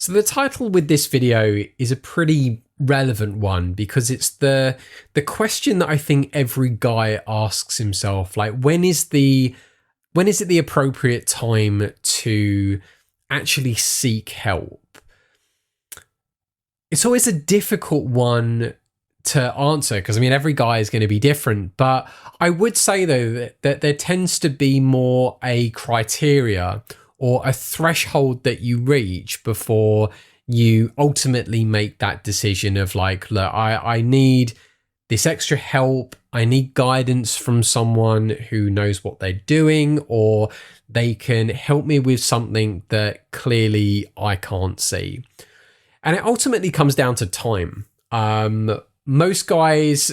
So the title with this video is a pretty relevant one because it's the question that I think every guy asks himself, like when is it the appropriate time to actually seek help? It's always a difficult one to answer because I mean every guy is going to be different, but I would say though that there tends to be more a criteria or a threshold that you reach before you ultimately make that decision of like, look, I need this extra help. I need guidance from someone who knows what they're doing, or they can help me with something that clearly I can't see. And it ultimately comes down to time. Most guys,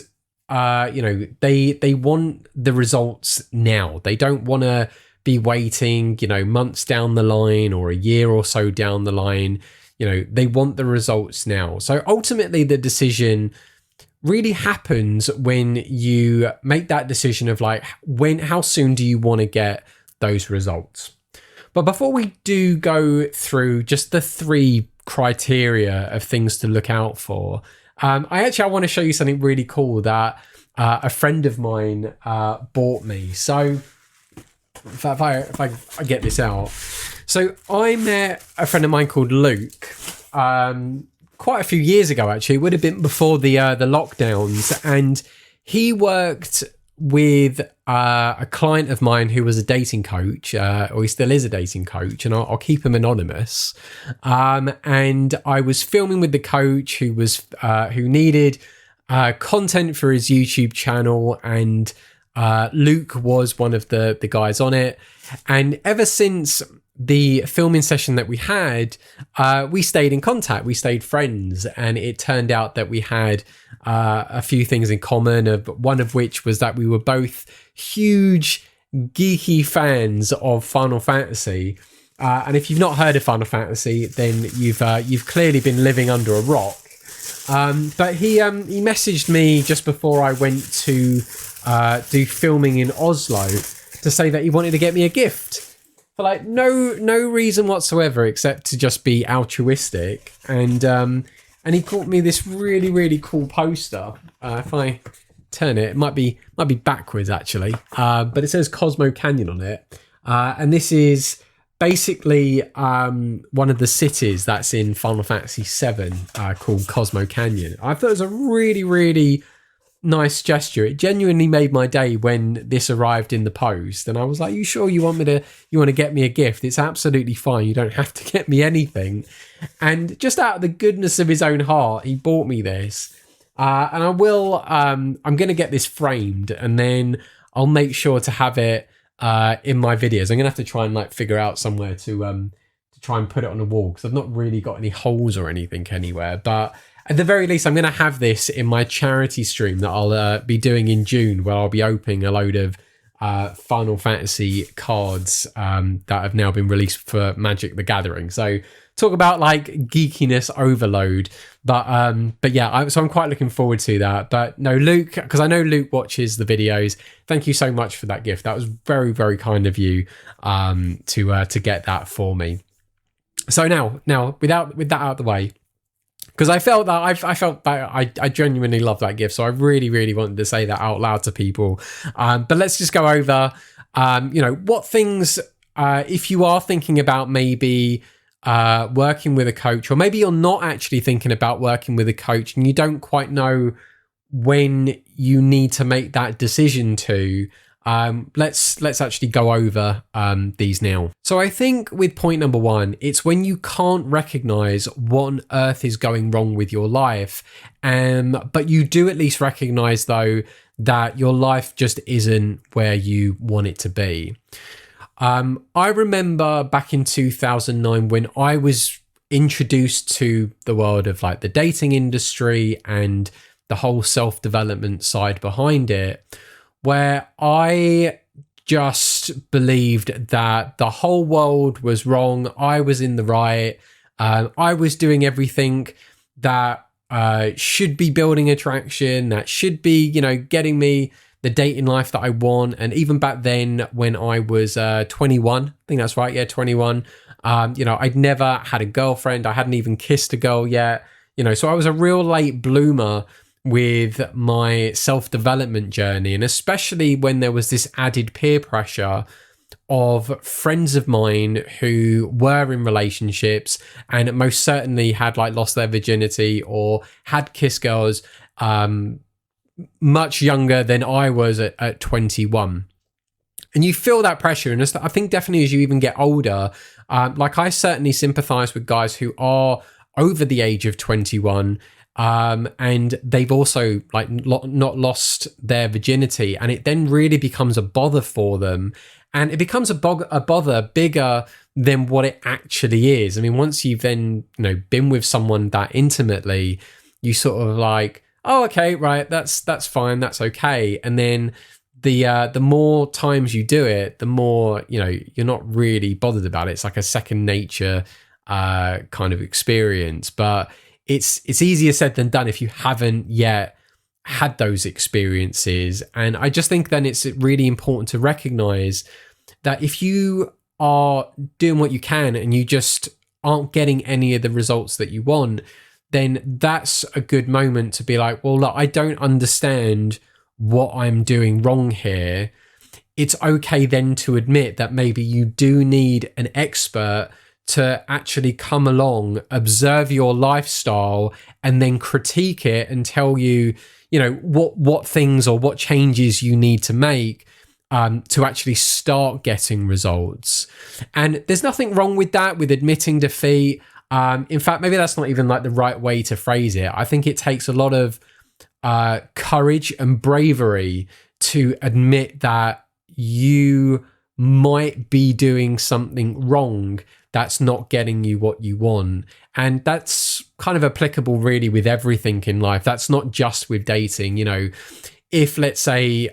they want the results now. They don't want to be waiting, months down the line or a year or so down the line. They want the results now. So ultimately the decision really happens when you make that decision of like, how soon do you want to get those results? But before we do go through just the 3 criteria of things to look out for, I want to show you something really cool that a friend of mine bought me. So if I get this out. So I met a friend of mine called Luke quite a few years ago, actually. It would have been before the lockdowns. And he worked with a client of mine who was a dating coach, or he still is a dating coach, and I'll keep him anonymous. And I was filming with the coach who needed content for his YouTube channel, and Luke was one of the guys on it. And ever since the filming session that we had, we stayed in contact, we stayed friends, and it turned out that we had a few things in common, one of which was that we were both huge geeky fans of Final Fantasy. And if you've not heard of Final Fantasy, then you've clearly been living under a rock. But he messaged me just before I went to do filming in Oslo to say that he wanted to get me a gift for like no reason whatsoever except to just be altruistic. And he bought me this really, really cool poster. If I turn it, it might be backwards actually, but it says Cosmo Canyon on it. And this is basically one of the cities that's in Final Fantasy VII called Cosmo Canyon. I thought it was a really, really nice gesture. It genuinely made my day when this arrived in the post, and I was like, you sure you want to get me a gift? It's absolutely fine. You don't have to get me anything. And just out of the goodness of his own heart, he bought me this. And I'm going to get this framed, and then I'll make sure to have it in my videos. I'm going to have to try and like figure out somewhere to try and put it on a wall, because I've not really got any holes or anything anywhere. But at the very least, I'm going to have this in my charity stream that I'll be doing in June, where I'll be opening a load of Final Fantasy cards that have now been released for Magic the Gathering. So talk about like geekiness overload. But yeah, so I'm quite looking forward to that. But no, Luke, because I know Luke watches the videos, thank you so much for that gift. That was very, very kind of you to get that for me. So now with that out of the way, because I felt that I genuinely love that gift, so I really, really wanted to say that out loud to people. But let's just go over, what things, if you are thinking about maybe working with a coach, or maybe you're not actually thinking about working with a coach and you don't quite know when you need to make that decision to. Let's actually go over these now. So I think with point number 1, it's when you can't recognize what on earth is going wrong with your life, but you do at least recognize though that your life just isn't where you want it to be. I remember back in 2009 when I was introduced to the world of like the dating industry and the whole self-development side behind it, where I just believed that the whole world was wrong. I was in the right. I was doing everything that should be building attraction, that should be, getting me the dating life that I want. And even back then when I was 21, I think that's right, 21, I'd never had a girlfriend. I hadn't even kissed a girl yet. So I was a real late bloomer with my self-development journey, and especially when there was this added peer pressure of friends of mine who were in relationships and most certainly had like lost their virginity or had kissed girls much younger than I was at 21. And you feel that pressure. And I think definitely as you even get older, like I certainly sympathize with guys who are over the age of 21, and they've also like not lost their virginity, and it then really becomes a bother for them, and it becomes a bother bigger than what it actually is. I mean, once you've then been with someone that intimately, you sort of like, oh, okay, right, that's fine, that's okay, and then the more times you do it, the more you're not really bothered about it. It's like a second nature kind of experience, but it's easier said than done if you haven't yet had those experiences. And I just think then it's really important to recognize that if you are doing what you can and you just aren't getting any of the results that you want, then that's a good moment to be like, well, look, I don't understand what I'm doing wrong here. It's okay then to admit that maybe you do need an expert to actually come along, observe your lifestyle, and then critique it and tell you, what things or what changes you need to make to actually start getting results. And there's nothing wrong with that, with admitting defeat. In fact, maybe that's not even like the right way to phrase it. I think it takes a lot of courage and bravery to admit that you might be doing something wrong that's not getting you what you want. And that's kind of applicable really with everything in life. That's not just with dating. If let's say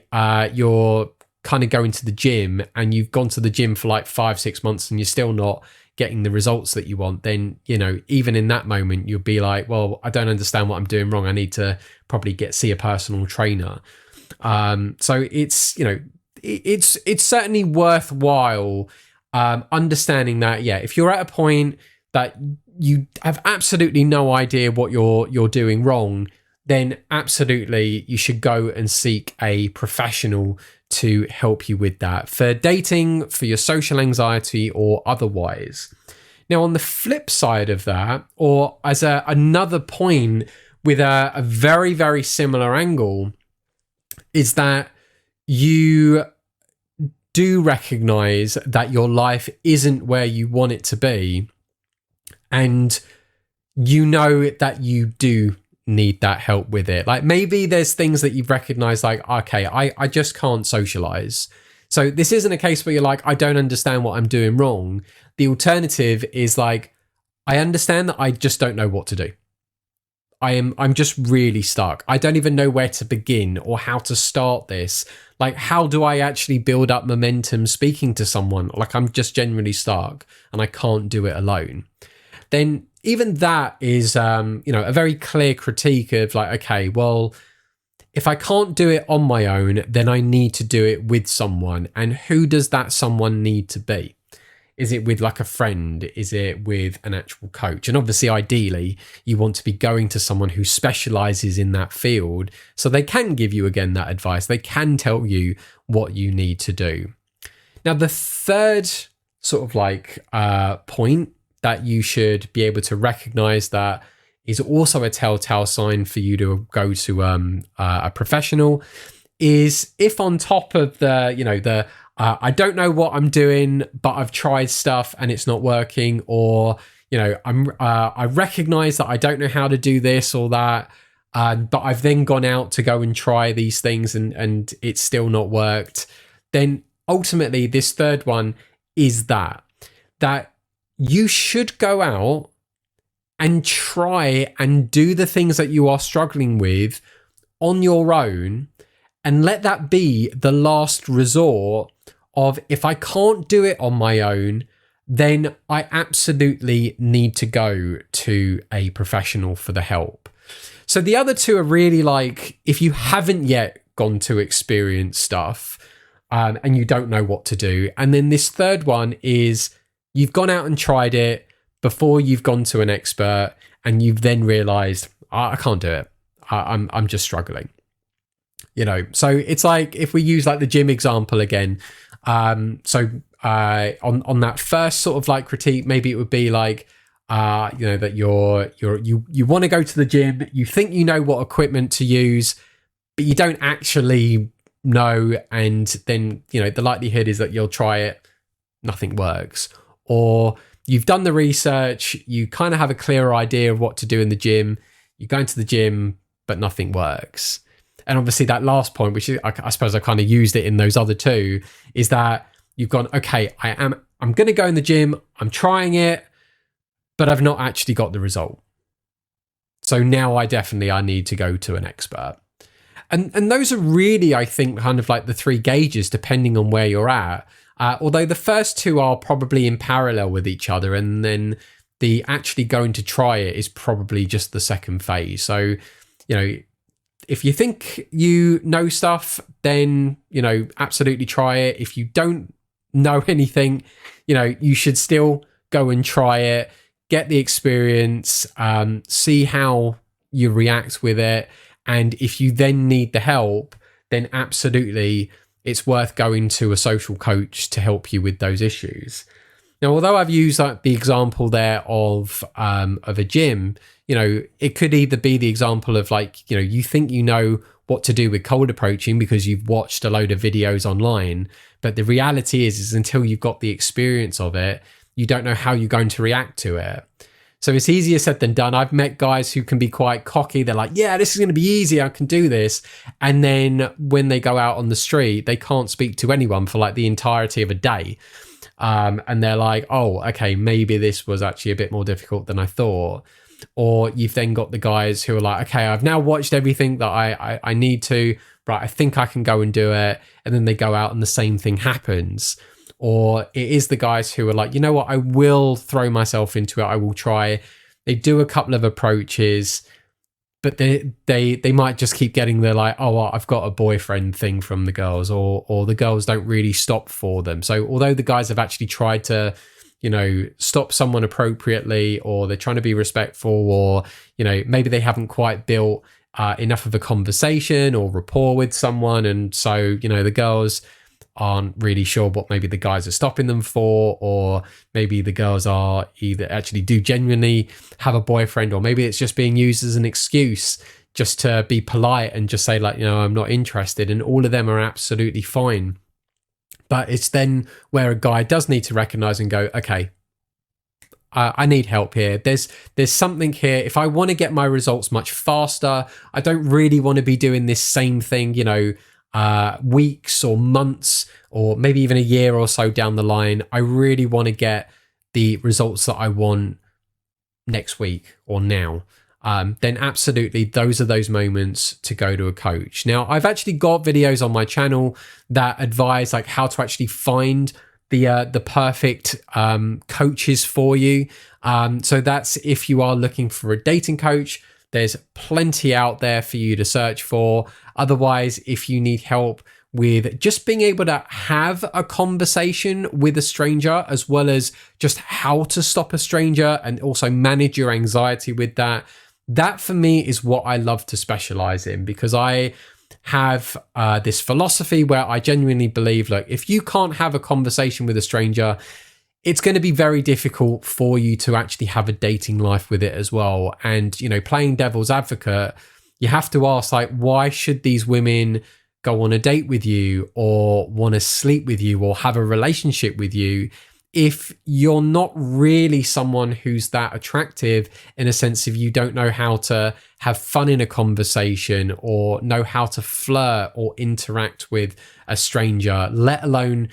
you're kind of going to the gym and you've gone to the gym for like 5-6 months and you're still not getting the results that you want, then even in that moment you'll be like, well, I don't understand what I'm doing wrong. I need to probably see a personal trainer. So it's it's certainly worthwhile understanding that, if you're at a point that you have absolutely no idea what you're doing wrong, then absolutely you should go and seek a professional to help you with that, for dating, for your social anxiety, or otherwise. Now, on the flip side of that, or as another point with a very, very similar angle, is that you do recognize that your life isn't where you want it to be, and that you do need that help with it. Like maybe there's things that you've recognized, like, okay, I just can't socialize. So this isn't a case where you're like, I don't understand what I'm doing wrong. The alternative is like, I understand that I just don't know what to do. I'm just really stuck. I don't even know where to begin or how to start this. Like, how do I actually build up momentum speaking to someone? Like, I'm just genuinely stuck and I can't do it alone. Then even that is, a very clear critique of like, okay, well, if I can't do it on my own, then I need to do it with someone. And who does that someone need to be? Is it with like a friend? Is it with an actual coach? And obviously, ideally, you want to be going to someone who specializes in that field so they can give you, again, that advice. They can tell you what you need to do. Now, the third sort of like point that you should be able to recognize that is also a telltale sign for you to go to a professional is if on top of the, I don't know what I'm doing, but I've tried stuff and it's not working, or I recognize that I don't know how to do this or that, but I've then gone out to go and try these things and it's still not worked. Then ultimately, this third one is that you should go out and try and do the things that you are struggling with on your own, and let that be the last resort of, if I can't do it on my own, then I absolutely need to go to a professional for the help. So the other two are really like, if you haven't yet gone to experience stuff and you don't know what to do. And then this third one is, you've gone out and tried it before you've gone to an expert, and you've then realized, I can't do it. I'm just struggling. So it's like, if we use like the gym example again, on that first sort of like critique, maybe it would be like, that you want to go to the gym, you think you know what equipment to use, but you don't actually know, and then the likelihood is that you'll try it, nothing works. Or you've done the research, you kind of have a clearer idea of what to do in the gym, you go into the gym, but nothing works. And obviously that last point, which is, I suppose I kind of used it in those other two, is that you've gone, okay, I'm going to go in the gym, I'm trying it, but I've not actually got the result. So now I need to go to an expert. And those are really, I think, kind of like the three gauges, depending on where you're at. Although the first two are probably in parallel with each other, and then the actually going to try it is probably just the second phase. So, if you think you know stuff, then, absolutely try it. If you don't know anything, you should still go and try it, get the experience, see how you react with it. And if you then need the help, then absolutely it's worth going to a social coach to help you with those issues. Now, although I've used like the example there of a gym, it could either be the example of like, you think you know what to do with cold approaching because you've watched a load of videos online, but the reality is until you've got the experience of it, you don't know how you're going to react to it. So it's easier said than done. I've met guys who can be quite cocky. They're like, yeah, this is going to be easy, I can do this. And then when they go out on the street, they can't speak to anyone for like the entirety of a day. And they're like, oh, okay, maybe this was actually a bit more difficult than I thought. Or you've then got the guys who are like, okay, I've now watched everything that I need to, right, I think I can go and do it. And then they go out and the same thing happens. Or it is the guys who are like, you know what, I will throw myself into it, I will try. They do a couple of approaches, but they might just keep getting the like, oh, well, I've got a boyfriend thing from the girls, or the girls don't really stop for them. So although the guys have actually tried to, stop someone appropriately, or they're trying to be respectful, or, maybe they haven't quite built enough of a conversation or rapport with someone. And so, the girls aren't really sure what maybe the guys are stopping them for, or maybe the girls are either actually do genuinely have a boyfriend, or maybe it's just being used as an excuse just to be polite and just say like, I'm not interested. And all of them are absolutely fine. But it's then where a guy does need to recognize and go, okay, I need help here. There's something here. If I want to get my results much faster, I don't really want to be doing this same thing, weeks or months, or maybe even a year or so down the line. I really want to get the results that I want next week or now. Then absolutely those are those moments to go to a coach. Now, I've actually got videos on my channel that advise like how to actually find the perfect coaches for you. So that's if you are looking for a dating coach, there's plenty out there for you to search for. Otherwise, if you need help with just being able to have a conversation with a stranger, as well as just how to stop a stranger and also manage your anxiety with that, that for me is what I love to specialize in, because I have this philosophy where I genuinely believe, like, if you can't have a conversation with a stranger, it's going to be very difficult for you to actually have a dating life with it as well. And, playing devil's advocate, you have to ask, like, why should these women go on a date with you or want to sleep with you or have a relationship with you if you're not really someone who's that attractive, in a sense of you don't know how to have fun in a conversation or know how to flirt or interact with a stranger, let alone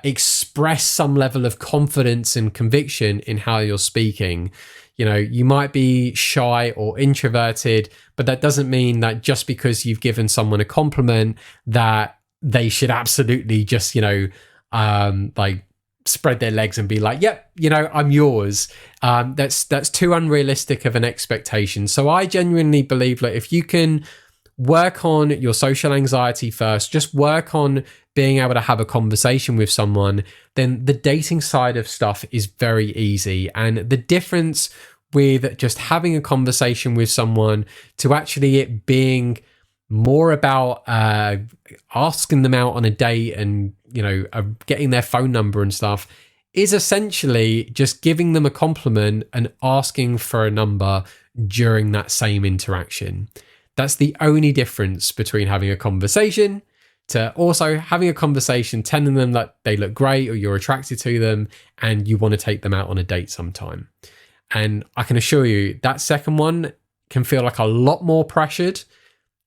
express some level of confidence and conviction in how you're speaking. You might be shy or introverted, but that doesn't mean that just because you've given someone a compliment that they should absolutely just, like spread their legs and be like, yep, I'm yours. That's too unrealistic of an expectation. So I genuinely believe that if you can work on your social anxiety first, just work on being able to have a conversation with someone, then the dating side of stuff is very easy. And the difference with just having a conversation with someone to actually it being more about asking them out on a date and, you know, getting their phone number and stuff is essentially just giving them a compliment and asking for a number during that same interaction. That's the only difference between having a conversation to also having a conversation, telling them that they look great or you're attracted to them and you want to take them out on a date sometime. And I can assure you that second one can feel like a lot more pressured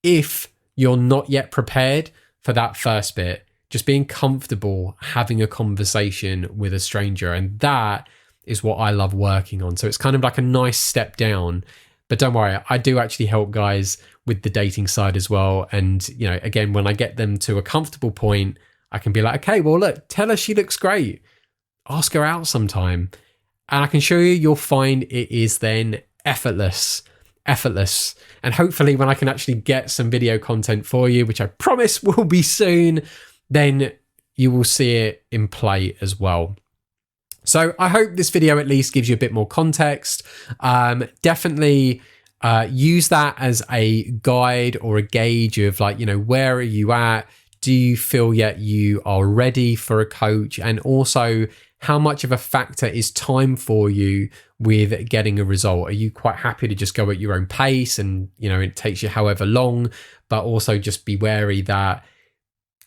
if you're not yet prepared for that first bit. Just being comfortable having a conversation with a stranger. And that is what I love working on. So it's kind of like a nice step down. But don't worry, I do actually help guys with the dating side as well. And, you know, again, when I get them to a comfortable point, I can be like, okay, well, look, tell her she looks great. Ask her out sometime. And I can show you, you'll find it is then effortless. And hopefully when I can actually get some video content for you, which I promise will be soon, then you will see it in play as well. So I hope this video at least gives you a bit more context. Definitely use that as a guide or a gauge of like, you know, where are you at? Do you feel yet you are ready for a coach? And also how much of a factor is time for you with getting a result? Are you quite happy to just go at your own pace and, you know, it takes you however long, but also just be wary that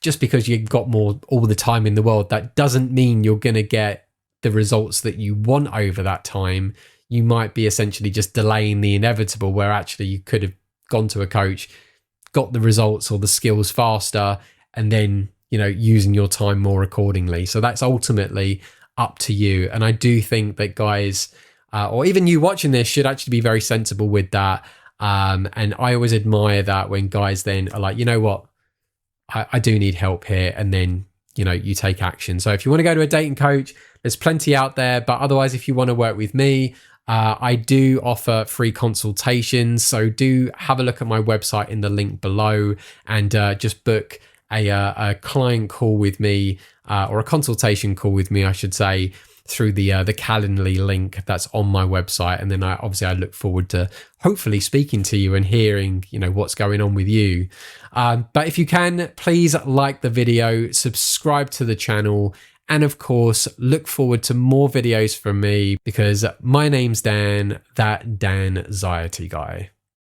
just because you've got all the time in the world, that doesn't mean you're going to get the results that you want over that time. You might be essentially just delaying the inevitable, where actually you could have gone to a coach, got the results or the skills faster, and then, you know, using your time more accordingly. So that's ultimately up to you. And I do think that guys, or even you watching this, should actually be very sensible with that. And I always admire that when guys then are like, you know what, I do need help here. And then, you know, you take action. So if you want to go to a dating coach, there's plenty out there. But otherwise, if you want to work with me, I do offer free consultations. So do have a look at my website in the link below and just book a client call with me, or a consultation call with me, I should say, through the Calendly link that's on my website. And then I look forward to hopefully speaking to you and hearing, you know, what's going on with you. But if you can, please like the video, subscribe to the channel, and of course, look forward to more videos from me, because my name's Dan, that Danxiety guy.